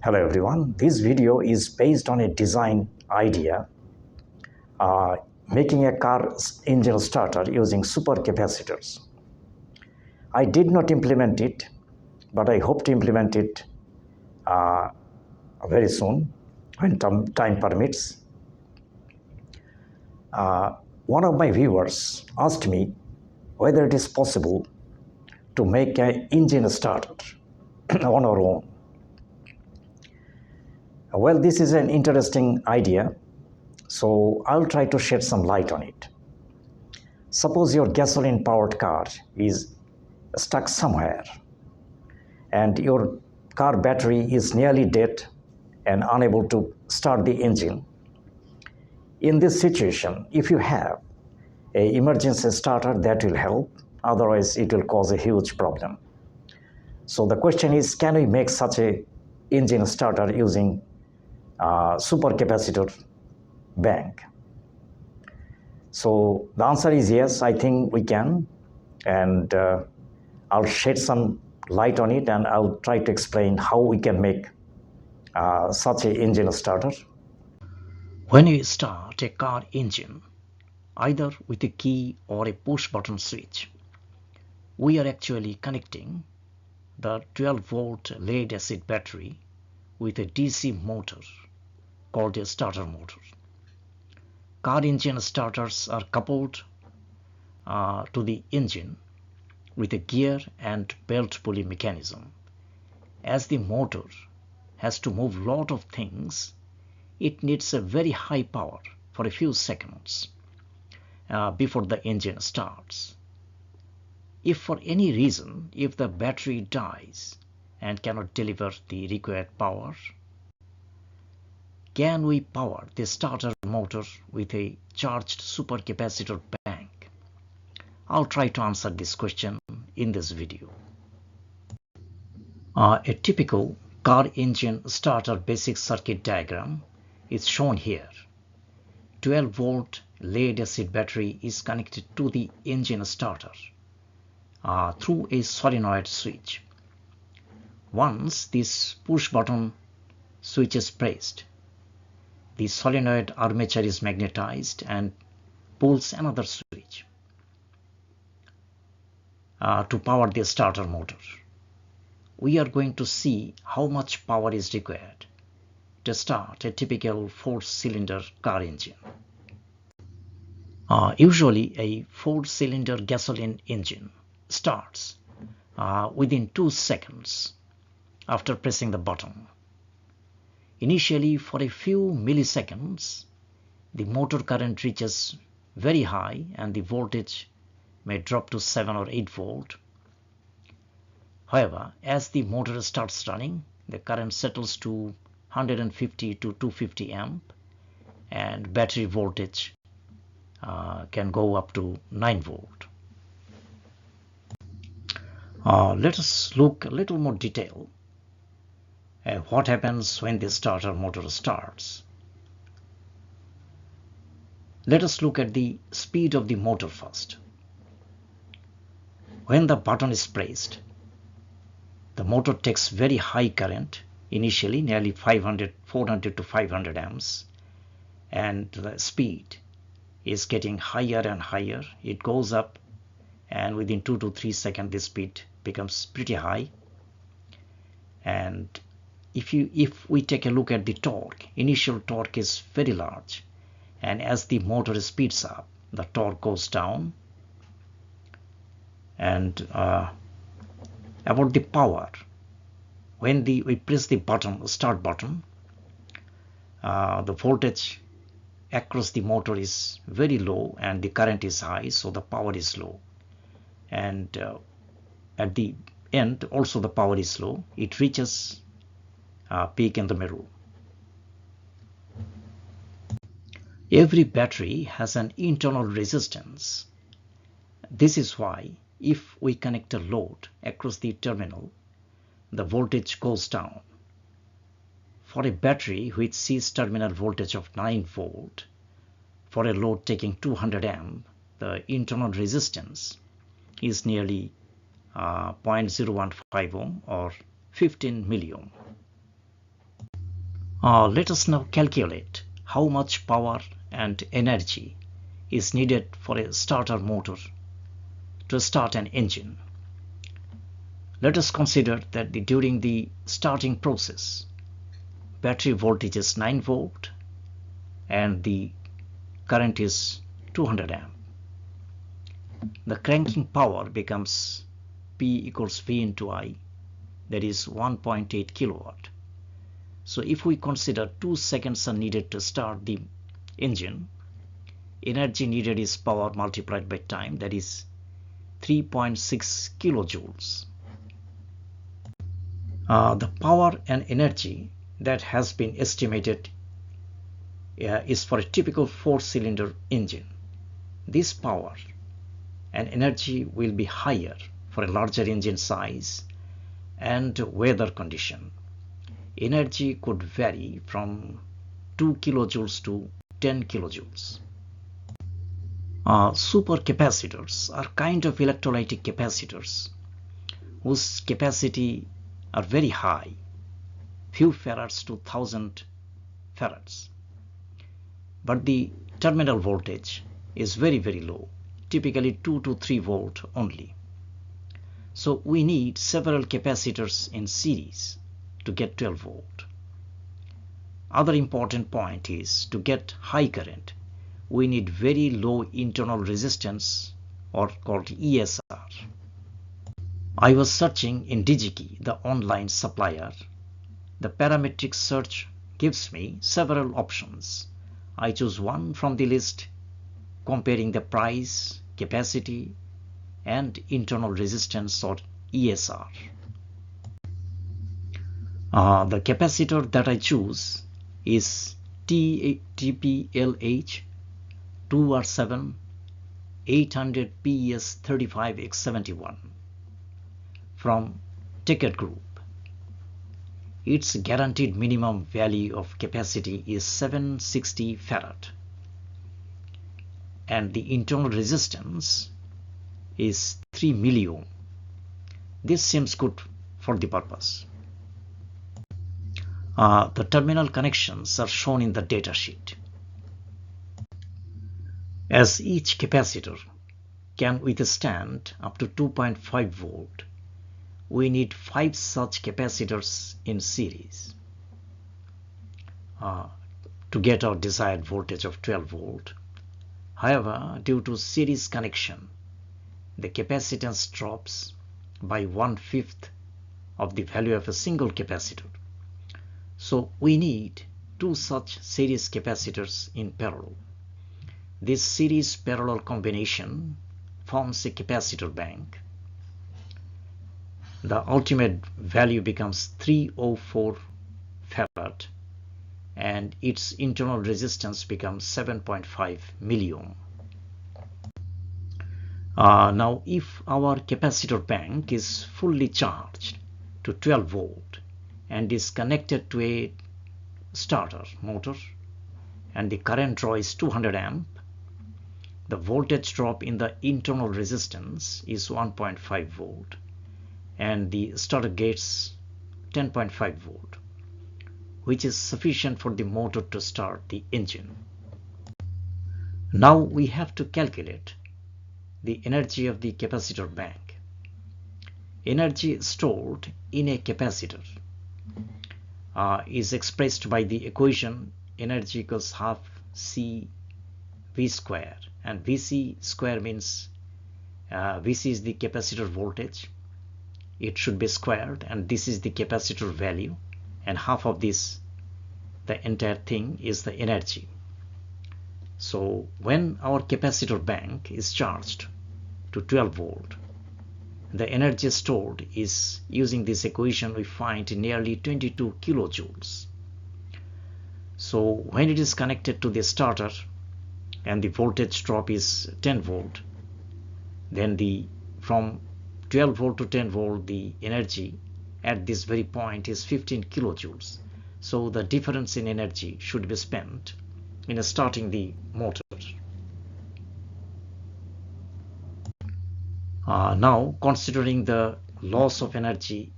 Hello everyone, this video is based on a design idea, making a car engine starter using supercapacitors. I did not implement it, but I hope to implement it uh, very soon when time permits. One of my viewers asked me whether it is possible to make an engine starter on our own. Well, this is an interesting idea, so I'll try to shed some light on it. Suppose your gasoline-powered car is stuck somewhere and your car battery is nearly dead and unable to start the engine. In this situation, if you have an emergency starter, that will help. Otherwise, it will cause a huge problem. So the question is, can we make such a engine starter using supercapacitor bank? So the answer is yes, I think we can, and I'll shed some light on it and I'll try to explain how we can make such an engine starter. When you start a car engine, either with a key or a push button switch, we are actually connecting the 12-volt lead acid battery with a DC motor called a starter motor. Car engine starters are coupled to the engine with a gear and belt pulley mechanism. As the motor has to move a lot of things, it needs a very high power for a few seconds before the engine starts. If for any reason, if the battery dies and cannot deliver the required power, can we power the starter motor with a charged supercapacitor bank? I'll try to answer this question in this video. A typical car engine starter basic circuit diagram is shown here. 12-volt lead acid battery is connected to the engine starter through a solenoid switch. Once this push button switch is pressed, the solenoid armature is magnetized and pulls another switch to power the starter motor. We are going to see how much power is required to start a typical 4-cylinder car engine. Usually a 4-cylinder gasoline engine starts within 2 seconds after pressing the button. Initially, for a few milliseconds, the motor current reaches very high and the voltage may drop to 7 or 8 volt. However, as the motor starts running, the current settles to 150 to 250 amp and battery voltage can go up to 9 volt. Let us look a little more detail at what happens when the starter motor starts. Let us look at the speed of the motor first. When the button is pressed, the motor takes very high current, initially nearly 400 to 500 amps, and the speed is getting higher and higher. It goes up, and within 2 to 3 seconds the speed becomes pretty high. And if we take a look at the torque, initial torque is very large, and as the motor speeds up, the torque goes down. And about the power, when we press the button, start button, the voltage across the motor is very low and the current is high, so the power is low. And at the end also the power is low. It reaches peak in the middle. Every battery has an internal resistance. This is why if we connect a load across the terminal, the voltage goes down. For a battery which sees terminal voltage of 9 volt, for a load taking 200 amp, the internal resistance is nearly 0.015 ohm or 15 milliohm. Let us now calculate how much power and energy is needed for a starter motor to start an engine. Let us consider that during the starting process, battery voltage is 9 volt and the current is 200 amp. The cranking power becomes P equals V into I, that is 1.8 kilowatt. So if we consider 2 seconds are needed to start the engine, energy needed is power multiplied by time, that is 3.6 kilojoules. The power and energy that has been estimated is for a typical 4-cylinder engine. This power and energy will be higher for a larger engine size and weather condition. Energy could vary from 2 kilojoules to 10 kilojoules. Supercapacitors are kind of electrolytic capacitors whose capacity are very high, few farads to 1000 farads. But the terminal voltage is very low, typically 2 to 3 volt only. So we need several capacitors in series to get 12 volt. Other important point is, to get high current, we need very low internal resistance, or called ESR. I was searching in DigiKey, the online supplier. The parametric search gives me several options. I choose one from the list, comparing the price, capacity, and internal resistance, or ESR. The capacitor that I choose is TPLH 2R7 800 PES 35X71 from Ticket Group. Its guaranteed minimum value of capacity is 760 farad and the internal resistance is 3 milliohm. This seems good for the purpose. The terminal connections are shown in the datasheet. As each capacitor can withstand up to 2.5 volt, we need 5 such capacitors in series to get our desired voltage of 12 volt. However, due to series connection, the capacitance drops by 1/5 of the value of a single capacitor. So we need 2 such series capacitors in parallel. This series parallel combination forms a capacitor bank. The ultimate value becomes 304 farad and its internal resistance becomes 7.5 milliohm. Now if our capacitor bank is fully charged to 12 volt and is connected to a starter motor and the current draw is 200 amp, the voltage drop in the internal resistance is 1.5 volt and the starter gets 10.5 volt, which is sufficient for the motor to start the engine. Now we have to calculate the energy of the capacitor bank. Energy stored in a capacitor is expressed by the equation energy equals half C V square, and Vc square means Vc is the capacitor voltage. It should be squared, and this is the capacitor value, and half of this, the entire thing, is the energy. So when our capacitor bank is charged to 12 volt, the energy stored is, using this equation, we find nearly 22 kilojoules. So when it is connected to the starter and the voltage drop is 10 volt, then from 12 volt to 10 volt the energy at this very point is 15 kilojoules. So the difference in energy should be spent in starting the motor. Now, considering the loss of energy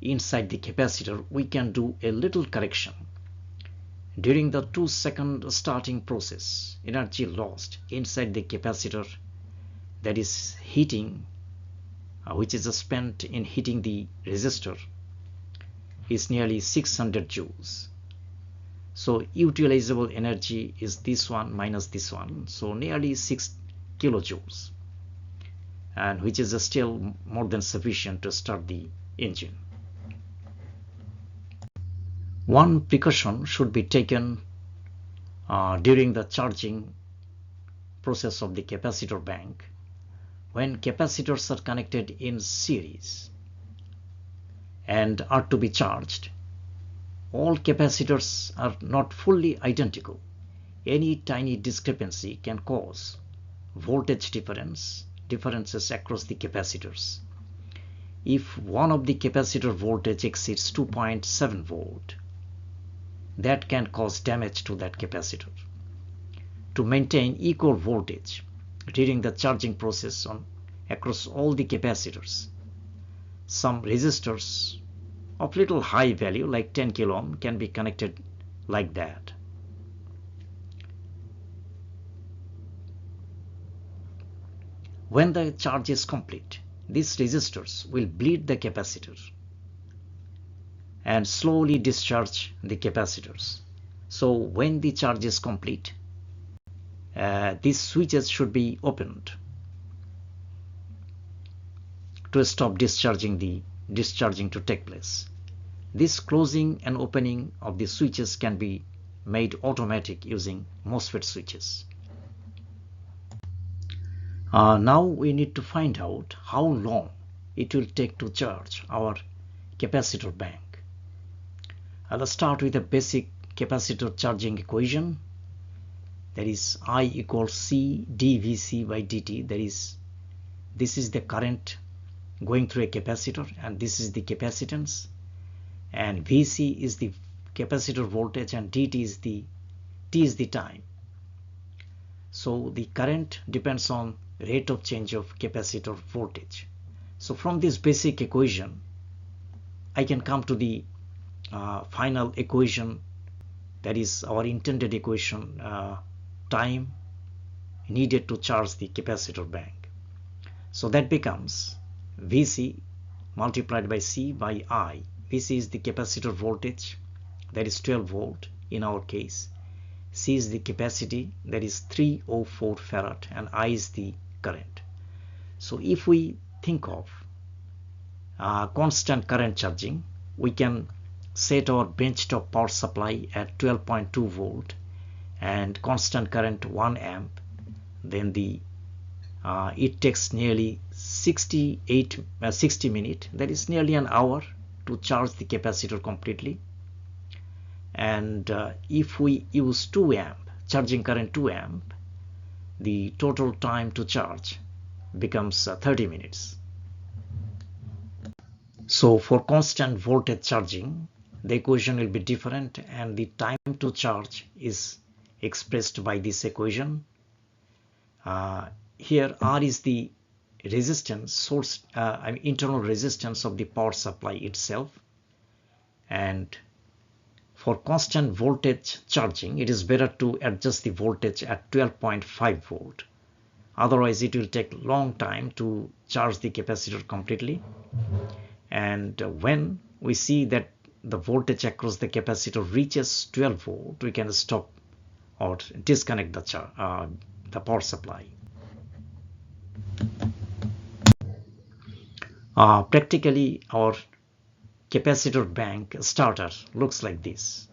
inside the capacitor, we can do a little correction. During the 2-second starting process, energy lost inside the capacitor, that is heating, which is spent in heating the resistor, is nearly 600 joules. So utilizable energy is this one minus this one, so nearly 6 kilojoules, and which is still more than sufficient to start the engine. One precaution should be taken during the charging process of the capacitor bank. When capacitors are connected in series and are to be charged, all capacitors are not fully identical. Any tiny discrepancy can cause voltage differences across the capacitors. If one of the capacitor voltage exceeds 2.7 volt, that can cause damage to that capacitor. To maintain equal voltage during the charging process across all the capacitors, some resistors of little high value like 10 kilo ohm can be connected like that. When the charge is complete, these resistors will bleed the capacitor and slowly discharge the capacitors. So when the charge is complete, these switches should be opened to stop discharging to take place. This closing and opening of the switches can be made automatic using MOSFET switches. Now we need to find out how long it will take to charge our capacitor bank. I'll start with a basic capacitor charging equation, that is I equals C dVc by dt. That is, this is the current going through a capacitor and this is the capacitance, and Vc is the capacitor voltage and dt is the time. So the current depends on rate of change of capacitor voltage. So from this basic equation I can come to the final equation, that is our intended equation, time needed to charge the capacitor bank. So that becomes Vc multiplied by C by I. Vc is the capacitor voltage, that is 12 volt in our case. C is the capacity, that is 304 farad, and I is the current. So if we think of constant current charging, we can set our benchtop power supply at 12.2 volt and constant current 1 amp. Then it takes nearly 60 minutes, that is nearly an hour, to charge the capacitor completely. And if we use 2 amp, charging current 2 amp, the total time to charge becomes 30 minutes. So for constant voltage charging, the equation will be different, and the time to charge is expressed by this equation. Here R is the resistance internal resistance of the power supply itself, and for constant voltage charging it is better to adjust the voltage at 12.5 volt. Otherwise it will take long time to charge the capacitor completely, and when we see that the voltage across the capacitor reaches 12 volt, we can stop or disconnect the power supply. Practically our capacitor bank starter looks like this.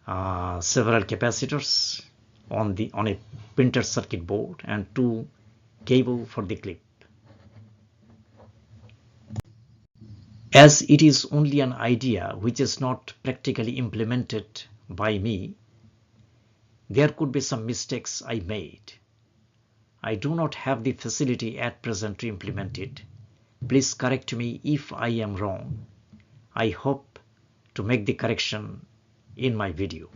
Several capacitors on a printed circuit board and 2 cables for the clip. As it is only an idea which is not practically implemented by me, there could be some mistakes I made. I do not have the facility at present to implement it. Please correct me if I am wrong. I hope to make the correction in my video.